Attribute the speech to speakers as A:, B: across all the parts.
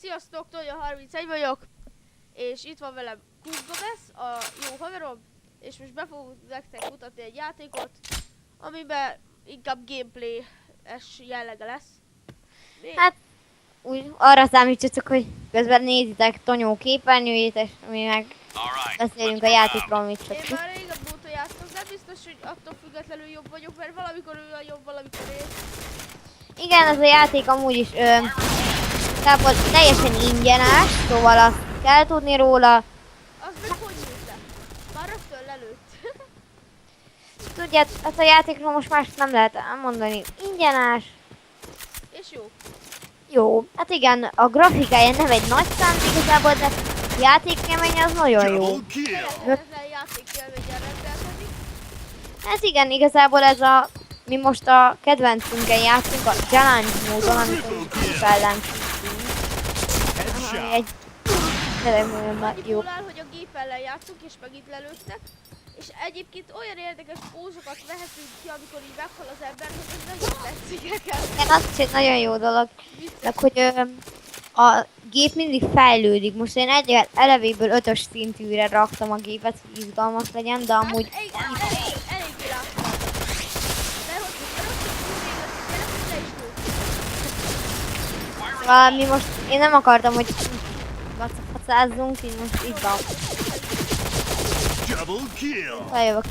A: Sziasztok, Tonja31 vagyok, és itt van velem Kuzgobesz, a jó haverom, és most be fogok nektek mutatni egy játékot, amiben inkább gameplay-es jellege lesz.
B: Hát, úgy arra számítsatok, hogy közben nézitek Tonyó képernyőjét, és mi meg beszélünk a játékról, amit csak
A: Én már régebb óta játszom, nem biztos, hogy attól függetlenül jobb vagyok, mert valamikor ő a jobb, valamikor én.
B: Igen, ez a játék amúgy is igazából teljesen ingyenes, szóval azt kell tudni róla.
A: Az meg hogy jött le? Már rögtön lelőtt.
B: Tudjátok, ezt a játékról most más nem lehet elmondani. Ingyenes.
A: És jó.
B: Jó, hát igen, a grafikája nem egy nagy szám igazából, de a játékélménye az nagyon jó.
A: Ezzel játékélménnyel rendelkezik.
B: Hát igen, igazából ez a... Mi most a kedvencünkkel játszunk a challenge módon, amikor ellen ami egy tényleg nagyon jó.
A: Annyiból áll, hogy a gép ellen játszunk, és megint lelőttek. És egyébként olyan érdekes pózokat vehetünk ki, amikor így meghal az ember, hogy ez nagyon tetszik nekem.
B: Igen, az is egy nagyon jó dolog, meg hogy a gép mindig fejlődik. Most én egy elevéből 5-ös szintűre raktam a gépet, hogy izgalmas legyen, de amúgy...
A: Hát, elég láttam. Mert hogy le is lőtt.
B: Mi most... Én nem akartam, hogy facázzunk, így most így van. Feljövök.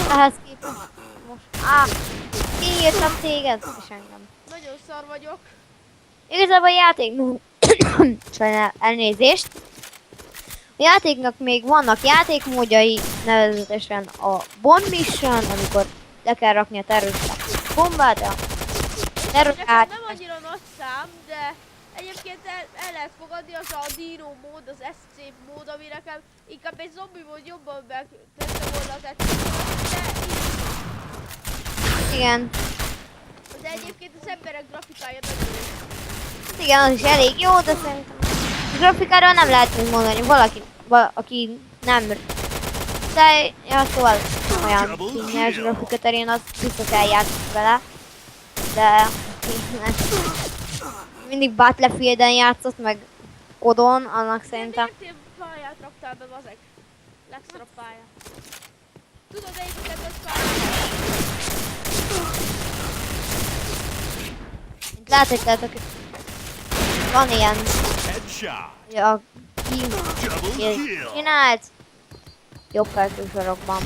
B: Ehhez képest most... kiírtam téged, és engem.
A: Nagyon szar vagyok.
B: Igazából a játék... Sajnál, elnézést. A játéknak még vannak játékmódjai, nevezetesen a Bomb Mission, amikor le kell rakni a terroristák bombát, a
A: Nekem nem annyira nagy szám, de egyébként el lehet fogadni az a Dino mód, az SC mód, ami nekem inkább egy zombi mód jobban megtette volna tetszeni, de
B: igen.
A: de egyébként az emberek grafikája nagyon jó.
B: Hát igen, az is elég jó, de szerintem a grafikáról nem lehet mit mondani, aki nem... De, ja, szóval olyan kényes grafika terén, az biztos eljátszik vele. De mindig Battlefielden játszott, meg Kodon, annak szerintem.
A: Miért ilyen pályát raktál be, bazeg? Legszarabb pálya. Tudod, egyiket az pályát?
B: Láthatjátok, van ilyen, hogy a csinált jobb feltősorokban.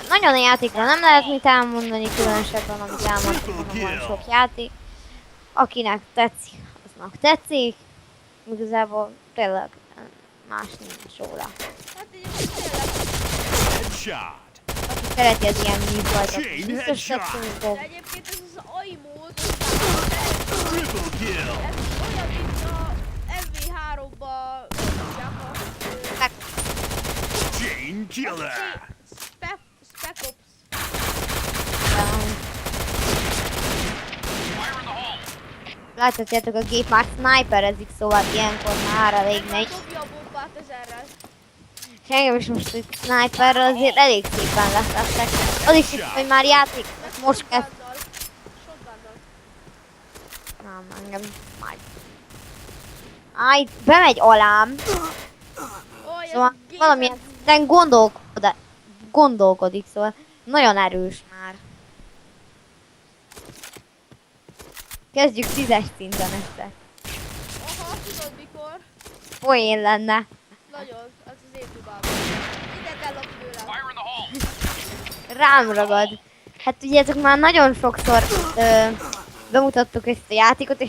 B: Nagyon a játékra nem lehet mit elmondani, különösebben amit elmondtuk, van sok játék. Akinek tetszik, aznak tetszik. Igazából tényleg más nincs róla.
A: Hát egyébként tényleg.
B: Aki szereti az ilyen műfajt, biztos tetszeni fog.
A: De egyébként ez az AI mód, ez olyan, mint a MV3-ba Spec Ops.
B: Láthatjátok, a gép már sniperezik, szóval ilyenkor már elég megy.
A: Dobja a bombát ezerrel.
B: És engem is most itt sniperrel azért elég szépen leszlettek. Az is itt, hogy már játék, most kezd.
A: Shotgunnal.
B: Nem, engem majd. Itt bemegy alám. Szóval valamilyen szinten gondolkodik, szóval nagyon erős már. Kezdjük 10-es szinten egyszer.
A: Aha, tudod mikor?
B: Poén lenne.
A: Nagyon, az az én tudám. Mindent ellop tőlem.
B: Rám ragad. Hát tudjátok, már nagyon sokszor bemutattuk ezt a játékot, és